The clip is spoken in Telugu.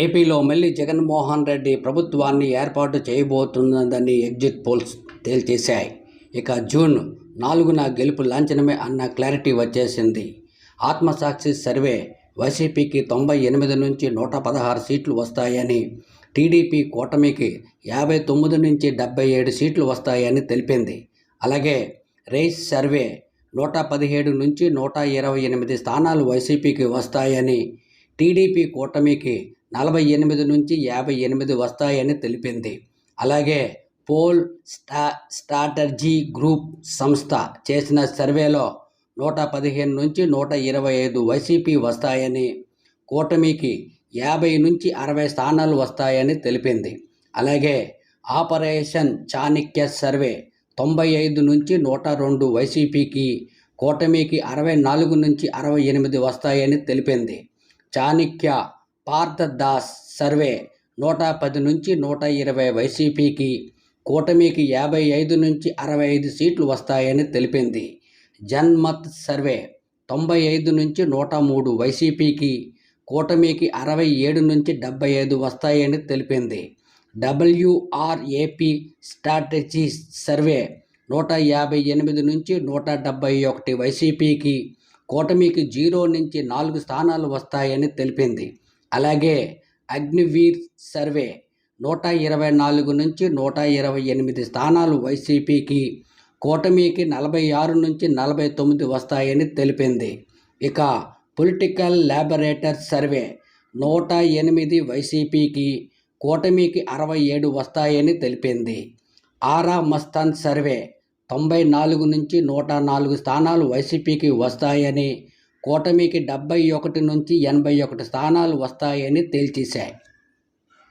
ఏపీలో మళ్ళీ జగన్మోహన్ రెడ్డి ప్రభుత్వాన్ని ఏర్పాటు చేయబోతున్నదని ఎగ్జిట్ పోల్స్ తేల్చేశాయి. ఇక జూన్ 4న గెలుపు లాంఛనమే అన్న క్లారిటీ వచ్చేసింది. ఆత్మసాక్షి సర్వే వైసీపీకి 98 నుంచి 116 సీట్లు వస్తాయని, టీడీపీ కూటమికి 59 నుంచి 77 సీట్లు వస్తాయని తెలిపింది. అలాగే రైస్ సర్వే 117 నుంచి 128 స్థానాలు వైసీపీకి వస్తాయని, టీడీపీ కూటమికి 48 నుంచి 58 వస్తాయని తెలిపింది. అలాగే పోల్ స్ట్రాటజీ గ్రూప్ సంస్థ చేసిన సర్వేలో 115 నుంచి 125 వైసీపీ వస్తాయని, కూటమికి 50 నుంచి 60 స్థానాలు వస్తాయని తెలిపింది. అలాగే ఆపరేషన్ చాణక్య సర్వే 95 నుంచి 102 వైసీపీకి, కూటమికి 64 నుంచి 68 వస్తాయని తెలిపింది. చాణక్య పార్థ దాస్ సర్వే 110 నుంచి 120 వైసీపీకి, కూటమికి 55 నుంచి 65 సీట్లు వస్తాయని తెలిపింది. జన్మత్ సర్వే 95 నుంచి 103 వైసీపీకి, కూటమికి 67 నుంచి 75 వస్తాయని తెలిపింది. WRAP స్ట్రాటజీ సర్వే 158 నుంచి 171 వైసీపీకి, కూటమికి 0 నుంచి 4 స్థానాలు వస్తాయని తెలిపింది. అలాగే అగ్నివీర్ సర్వే 124 నుంచి 128 స్థానాలు వైసీపీకి, కూటమికి 46 నుంచి 49 వస్తాయని తెలిపింది. ఇక పొలిటికల్ లాబొరేటర్ సర్వే 108 వైసీపీకి, కూటమికి 67 వస్తాయని తెలిపింది. ఆరా మస్తాన్ సర్వే 94 నుంచి 104 స్థానాలు వైసీపీకి వస్తాయని, కూటమికి 71 నుంచి 81 స్థానాలు వస్తాయని తేల్చేశాయి.